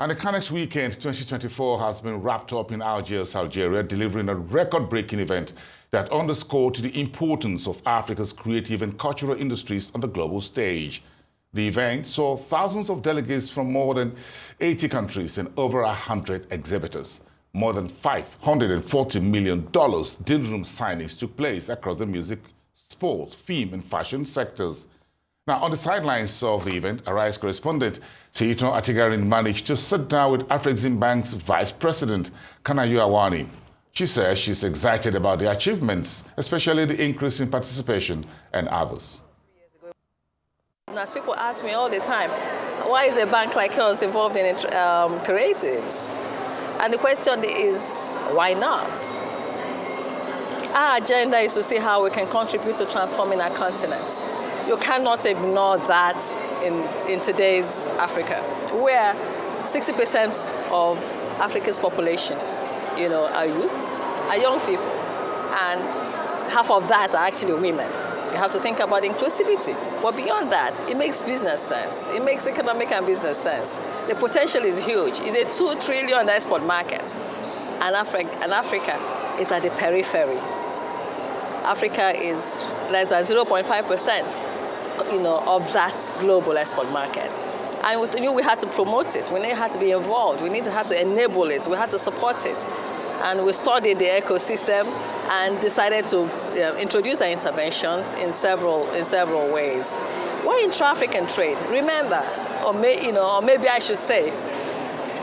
And the CANEX Weekend 2024 has been wrapped up in Algiers, Algeria, delivering a record-breaking event that underscored the importance of Africa's creative and cultural industries on the global stage. The event saw thousands of delegates from more than 80 countries and over 100 exhibitors. More than $540 million deal room signings took place across the music, sports, film, and fashion sectors. Now, on the sidelines of the event, Arise correspondent Seyiton Atigarin managed to sit down with Afreximbank's Vice President, Kanayu Awani. She says she's excited about the achievements, especially the increase in participation and others. As people ask me all the time, why is a bank like yours involved in creatives? And the question is, why not? Our agenda is to see how we can contribute to transforming our continent. You cannot ignore that in today's Africa, where 60% of Africa's population, are youth, are young people, and half of that are actually women. You have to think about inclusivity. But beyond that, it makes business sense. It makes economic and business sense. The potential is huge. It's a $2 trillion export market, and Africa is at the periphery. Africa is less than 0.5%, of that global export market. And we knew we had to promote it. We had to be involved. We had to enable it. We had to support it. And we studied the ecosystem and decided to introduce our interventions in several ways. Why intra-African trade? Remember, or maybe I should say,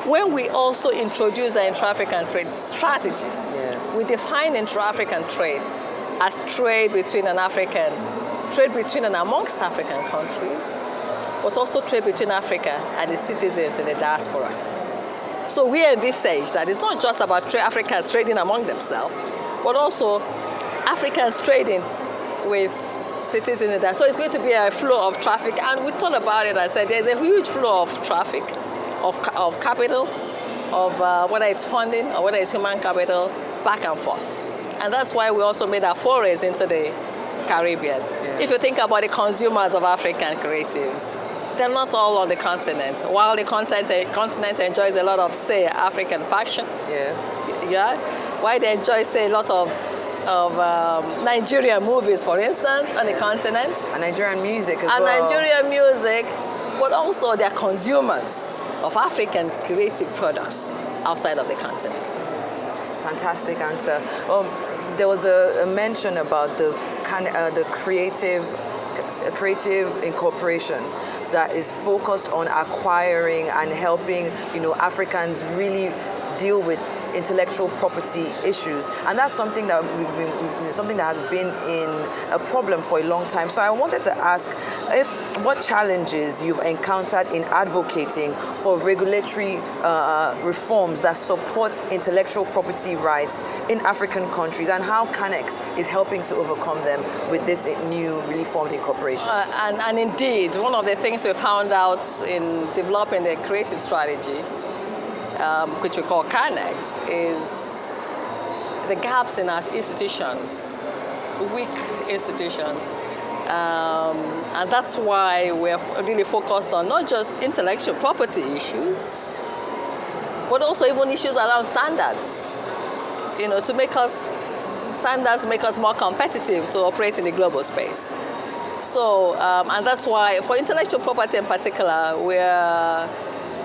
when we also introduce our intra-African trade strategy, we define intra-African trade as trade between and amongst African countries, but also trade between Africa and its citizens in the diaspora. So we envisage that it's not just about Africans trading among themselves, but also Africans trading with citizens in the diaspora. So it's going to be a flow of traffic, and we thought about it and said there's a huge flow of traffic, of capital, of whether it's funding or whether it's human capital, back and forth. And that's why we also made our forays into the Caribbean. If you think about the consumers of African creatives, they're not all on the continent. While the continent enjoys a lot of, say, African fashion, why they enjoy, say, a lot of Nigerian movies, for instance, on the continent. And Nigerian music as well. And Nigerian music, but also they're consumers of African creative products outside of the continent. Fantastic answer. There was a mention about the creative incorporation that is focused on acquiring and helping, Africans really deal with intellectual property issues, and that's something that something that has been in a problem for a long time. So I wanted to ask what challenges you've encountered in advocating for regulatory reforms that support intellectual property rights in African countries, and how CANEX is helping to overcome them with this newly formed incorporation. And indeed, one of the things we found out in developing the creative strategy, which we call CANEX, is the gaps in our institutions, weak institutions. And that's why we're really focused on not just intellectual property issues, but also even issues around standards, to make us more competitive to operate in the global space. So, and that's why for intellectual property in particular, we're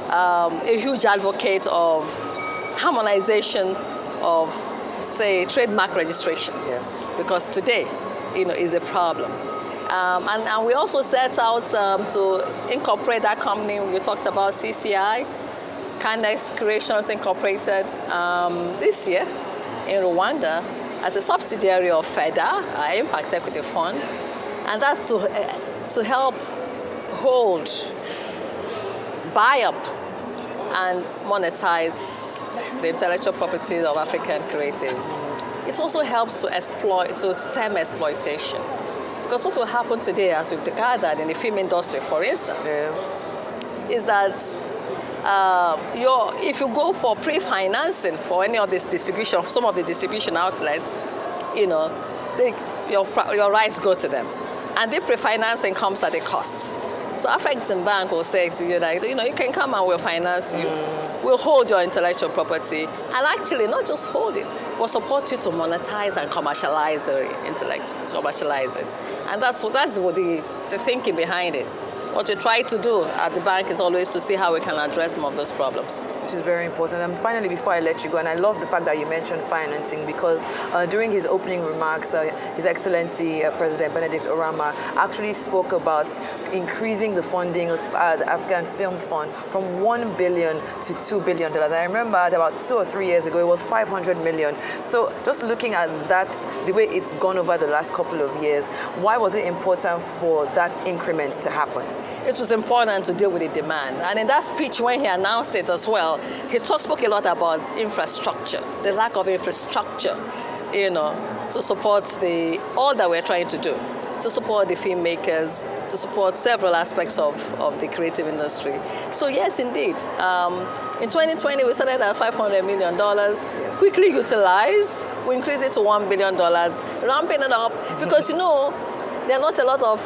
a huge advocate of harmonization of, say, trademark registration. Yes. Because today, is a problem. And we also set out to incorporate that company. You talked about CCI, CANEX Creations Incorporated, this year in Rwanda as a subsidiary of FEDA, our Impact Equity Fund. And that's to help hold, buy up, and monetize the intellectual property of African creatives. It also helps to stem exploitation. Because what will happen today, as we've gathered in the film industry, for instance, is that if you go for pre-financing for any of this distribution, some of the distribution outlets, your rights go to them. And the pre-financing comes at a cost. So Afreximbank will say to you that, you can come and we'll finance you. We'll hold your intellectual property, and actually not just hold it, but support you to monetize and commercialize the commercialize it. And that's what the thinking behind it. What we try to do at the bank is always to see how we can address some of those problems. Which is very important. And finally, before I let you go, and I love the fact that you mentioned financing, because during his opening remarks, His Excellency President Benedict Orama actually spoke about increasing the funding of the African Film Fund from $1 billion to $2 billion. I remember about 2 or 3 years ago, it was $500 million. So just looking at that, the way it's gone over the last couple of years, why was it important for that increment to happen? It was important to deal with the demand. And in that speech, when he announced it as well, he spoke a lot about infrastructure, the lack of infrastructure, to support all that we're trying to do, to support the filmmakers, to support several aspects of the creative industry. So yes, indeed. In 2020, we started at $500 million, quickly utilized. We increased it to $1 billion, ramping it up, because, there are not a lot of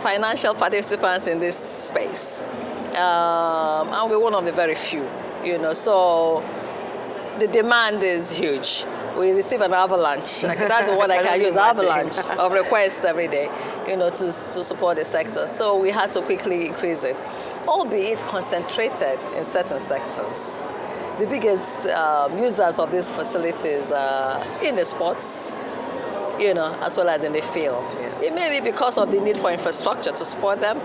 financial participants in this space. And we're one of the very few, so the demand is huge. We receive an avalanche, that's the word I can use, avalanche of requests every day, to support the sector. So we had to quickly increase it, albeit concentrated in certain sectors. The biggest users of these facilities are in the sports, as well as in the film. Yes. It may be because of the need for infrastructure to support them,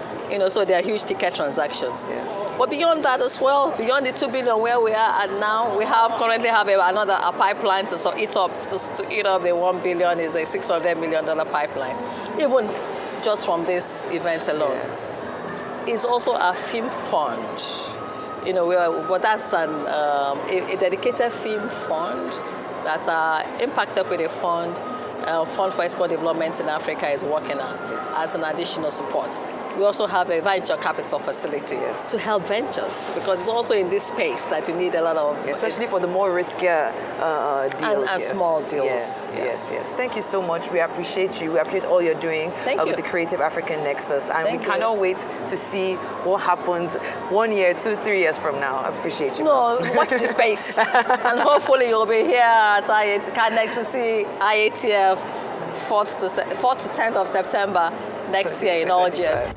so there are huge ticket transactions. Yes. But beyond that as well, beyond the $2 billion where we are at now, we currently have a pipeline to eat up the $1 billion is a $600 million pipeline, even just from this event alone. Yeah. It's also a film fund, but that's a dedicated film fund that Impact Equity Fund, Fund for Export Development in Africa is working on as an additional support. We also have a venture capital facility to help ventures, because it's also in this space that you need a lot of... Especially for the more riskier deals. And small deals. Yes. Thank you so much. We appreciate you. We appreciate all you're doing with the Creative African Nexus. And we cannot wait to see what happens 1 year, 2, 3 years from now. I appreciate you. No, watch the space. And hopefully you'll be here at CANEX to see IATF 4th to 10th of September next year in Algiers.